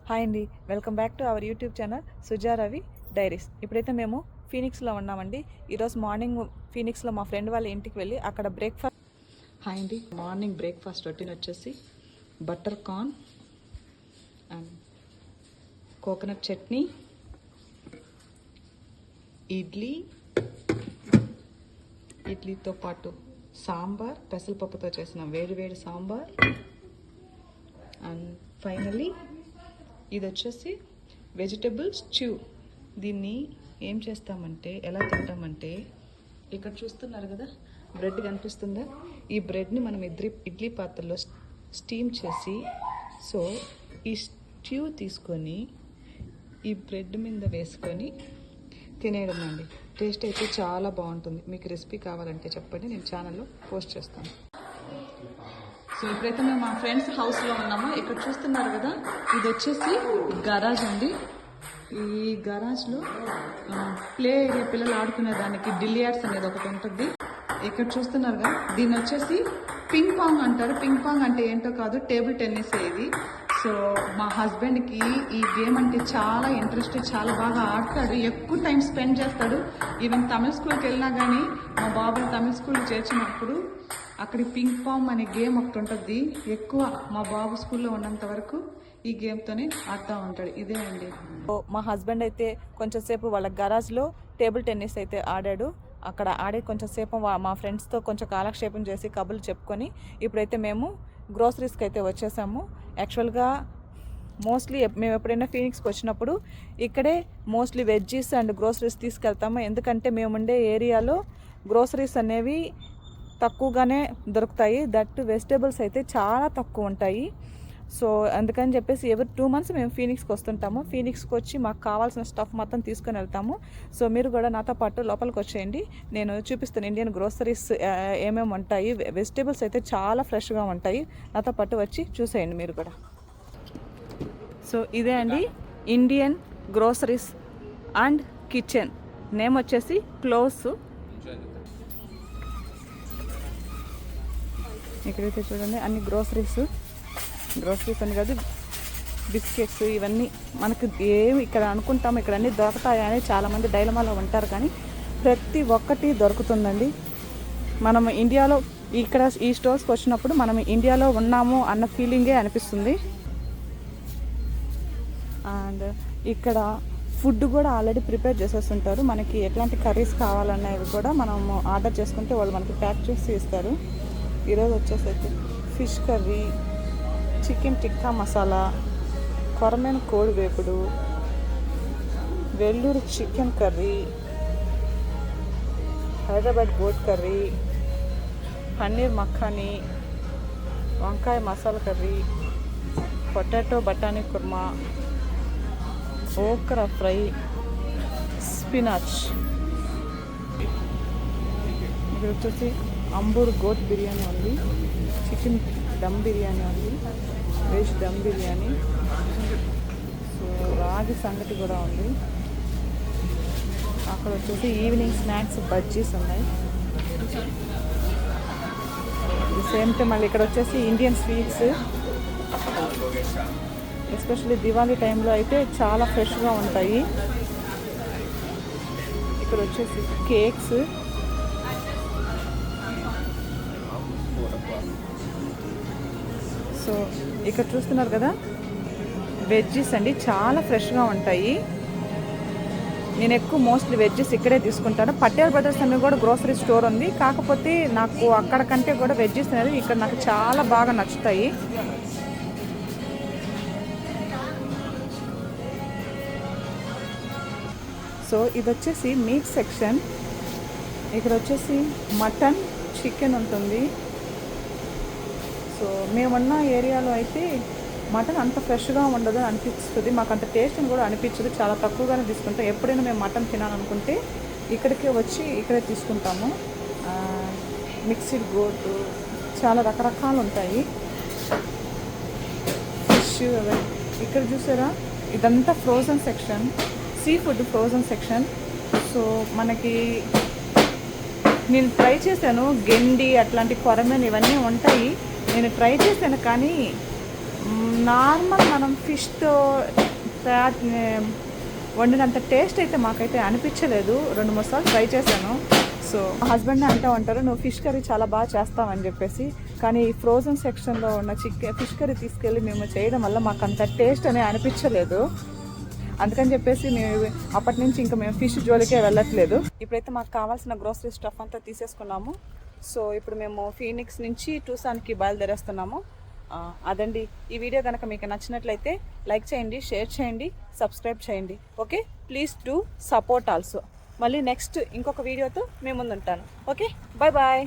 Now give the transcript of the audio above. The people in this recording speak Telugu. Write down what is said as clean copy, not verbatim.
హాయ్ అండి, welcome back to our YouTube channel Suja Ravi diaries. ఇప్పుడైతే మేము ఫీనిక్స్లో ఉన్నామండి. ఈరోజు మార్నింగ్ ఫీనిక్స్లో మా ఫ్రెండ్ వాళ్ళ ఇంటికి వెళ్ళి అక్కడ బ్రేక్ఫాస్ట్. హాయ్ అండి, మార్నింగ్ బ్రేక్ఫాస్ట్ రొటీన్ వచ్చేసి butter corn and coconut chutney, ఇడ్లీతో పాటు సాంబార్, పెసరపప్పుతో చేసిన వేడి సాంబార్, అండ్ ఫైనలీ ఇది వచ్చేసి వెజిటబుల్ స్ట్యూ. దీన్ని ఏం చేస్తామంటే, ఎలా తింటామంటే, ఇక్కడ చూస్తున్నారు కదా బ్రెడ్ కనిపిస్తుందా, ఈ బ్రెడ్ని మనం ఇడ్లీ పాత్రలో స్టీమ్ చేసి, సో ఈ స్ట్యూ తీసుకొని ఈ బ్రెడ్ మీద వేసుకొని తినేయడం అండి. టేస్ట్ అయితే చాలా బాగుంటుంది. మీకు రెసిపీ కావాలంటే చెప్పండి, నేను ఛానల్లో పోస్ట్ చేస్తాను. సో ఇప్పుడైతే మేము మా ఫ్రెండ్స్ హౌస్లో ఉన్నాము. ఇక్కడ చూస్తున్నారు కదా, ఇది వచ్చేసి గరాజ్ అండి. ఈ గరాజ్లో ప్లే ఏరియా, పిల్లలు ఆడుకునే దానికి బిలియార్డ్స్ అనేది ఒకటి ఉంటుంది. ఇక్కడ చూస్తున్నారు కదా, దీన్ని వచ్చేసి పింగ్ పాంగ్ అంటారు. పింగ్ పాంగ్ అంటే ఏంటో కాదు, టేబుల్ టెన్నిస్ ఇది. సో మా హస్బెండ్కి ఈ గేమ్ అంటే చాలా ఇంట్రెస్ట్, చాలా బాగా ఆడతాడు, ఎక్కువ టైం స్పెండ్ చేస్తాడు. ఈవెన్ తమిళ స్కూల్కి వెళ్ళినా కానీ, మా బాబుని తమిళ స్కూల్కి చేర్చినప్పుడు అక్కడ పింగ్ పాంగ్ అనే గేమ్ ఒకటి ఉంటుంది. ఎక్కువ మా బాబు స్కూల్లో ఉన్నంత వరకు ఈ గేమ్తోనే ఆడుతూ ఉంటాడు. ఇదే అండి. మా హస్బెండ్ అయితే కొంచెంసేపు వాళ్ళ గరాజ్లో టేబుల్ టెన్నిస్ అయితే ఆడాడు. అక్కడ ఆడే కొంచెంసేపు మా ఫ్రెండ్స్తో కొంచెం కాలక్షేపం చేసి కబుర్లు చెప్పుకొని ఇప్పుడైతే మేము గ్రోసరీస్కి అయితే వచ్చేసాము. యాక్చువల్గా మోస్ట్లీ మేము ఎప్పుడైనా ఫీనిక్స్కి వచ్చినప్పుడు ఇక్కడే మోస్ట్లీ వెజ్జీస్ అండ్ గ్రోసరీస్ తీసుకెళ్తాము. ఎందుకంటే మేముండే ఏరియాలో గ్రోసరీస్ అనేవి తక్కువగానే దొరుకుతాయి. దట్ వెజిటేబుల్స్ అయితే చాలా తక్కువ ఉంటాయి. సో అందుకని చెప్పేసి ఎవరి 2 months మేము ఫీనిక్స్కి వస్తుంటాము. ఫీనిక్స్కి వచ్చి మాకు కావాల్సిన స్టఫ్ మొత్తం తీసుకొని వెళ్తాము. సో మీరు కూడా నాతో పాటు లోపలికి వచ్చేయండి, నేను చూపిస్తాను ఇండియన్ గ్రోసరీస్ ఏమేమి ఉంటాయి. వెజిటేబుల్స్ అయితే చాలా ఫ్రెష్గా ఉంటాయి. నాతో పాటు వచ్చి చూసేయండి మీరు కూడా. సో ఇదే అండి Indian groceries and kitchen. Name వచ్చేసి క్లోజ్. ఇక్కడైతే చూడండి అన్ని గ్రోసరీస్ అని కాదు, బిస్కెట్స్, ఇవన్నీ మనకు ఏమి ఇక్కడ అనుకుంటాము ఇక్కడ అన్నీ దొరుకుతాయని చాలామంది డైలమాలో ఉంటారు, కానీ ప్రతి ఒక్కటి దొరుకుతుందండి. మనం ఇండియాలో ఇక్కడ ఈ స్టోర్స్కి వచ్చినప్పుడు మనం ఇండియాలో ఉన్నాము అన్న ఫీలింగే అనిపిస్తుంది. అండ్ ఇక్కడ ఫుడ్ కూడా ఆల్రెడీ ప్రిపేర్ చేసేస్తుంటారు. మనకి ఎట్లాంటి కర్రీస్ కావాలనేవి కూడా మనము ఆర్డర్ చేసుకుంటే వాళ్ళు మనకి ప్యాక్ చేసి ఇస్తారు. ఈరోజు వచ్చేసరికి fish curry, chicken tikka masala, కొరమైన కోడి వేపుడు, Vellore chicken curry, Hyderabad boat curry, paneer makhani, వంకాయ మసాలా కర్రీ, పొటాటో బఠానీ కుర్మా, ఓక్రా ఫ్రై, స్పినాచ్. ఇక్కడ వచ్చేసి అంబూర్ గోట్ బిర్యానీ ఉంది, చికెన్ దమ్ బిర్యానీ ఉంది, వెజ్ దమ్ బిర్యానీ, సో రాగి సంగటి కూడా ఉంది. అక్కడ వచ్చేసి ఈవినింగ్ స్నాక్స్ బజ్జీస్ ఉన్నాయి. సేమ్ టైం మళ్ళీ ఇక్కడ వచ్చేసి ఇండియన్ స్వీట్స్, ఎస్పెషల్లీ దివాళీ టైంలో అయితే చాలా ఫ్రెష్గా ఉంటాయి. ఇక్కడ వచ్చేసి కేక్స్, సో ఇక్కడ చూస్తున్నారు కదా వెజ్జెస్ అండి, చాలా ఫ్రెష్గా ఉంటాయి. నేను ఎక్కువ మోస్ట్లీ వెజ్జెస్ ఇక్కడే తీసుకుంటాను. పటేల్ బ్రదర్స్ అని కూడా గ్రోసరీ స్టోర్ ఉంది, కాకపోతే నాకు అక్కడ కంటే కూడా వెజ్జెస్ అనేది ఇక్కడ నాకు చాలా బాగా నచ్చుతాయి. సో ఇది వచ్చేసి మీట్ సెక్షన్. ఇక్కడ వచ్చేసి మటన్, చికెన్ ఉంటుంది. సో మేమున్న ఏరియాలో అయితే మటన్ అంత ఫ్రెష్గా ఉండదు అనిపిస్తుంది, మాకు అంత టేస్ట్ అని కూడా అనిపించదు, చాలా తక్కువగానే తీసుకుంటాం. ఎప్పుడైనా మేము మటన్ తినాలనుకుంటే ఇక్కడికే వచ్చి ఇక్కడే తీసుకుంటాము. మిక్స్డ్ గోటు, చాలా రకరకాలు ఉంటాయి. ఫిష్ ఇక్కడ చూసారా, ఇదంతా frozen section, sea food frozen section. So మనకి నేను ట్రై చేశాను, గెండి అట్లాంటి కొరమేను ఇవన్నీ ఉంటాయి, నేను ట్రై చేశాను, కానీ నార్మల్ మనం ఫిష్తో వండినంత టేస్ట్ అయితే మాకైతే అనిపించలేదు. 2-3 సార్లు ట్రై చేశాను. సో మా హస్బెండ్ అంటూ ఉంటారు, నువ్వు ఫిష్ కర్రీ చాలా బాగా చేస్తావని చెప్పేసి. కానీ ఈ ఫ్రోజన్ సెక్షన్లో ఉన్న ఫిష్ కర్రీ తీసుకెళ్ళి మేము చేయడం వల్ల మాకు అంత టేస్ట్ అనేది అనిపించలేదు. అందుకని చెప్పేసి మేము అప్పటి నుంచి ఇంకా మేము ఫిష్ జోలికే వెళ్ళట్లేదు. ఇప్పుడైతే మాకు కావాల్సిన గ్రోసరీ స్టఫ్ అంతా తీసేసుకున్నాము. సో ఇప్పుడు మేము ఫీనిక్స్ నుంచి టూసాన్కి బయలుదేరేస్తున్నాము. అదండి, ఈ వీడియో కనుక మీకు నచ్చినట్లయితే లైక్ చేయండి, షేర్ చేయండి, సబ్స్క్రైబ్ చేయండి. Okay, please do support also. మళ్ళీ నెక్స్ట్ ఇంకొక వీడియోతో మేము ముందుంటాను. Okay, bye bye.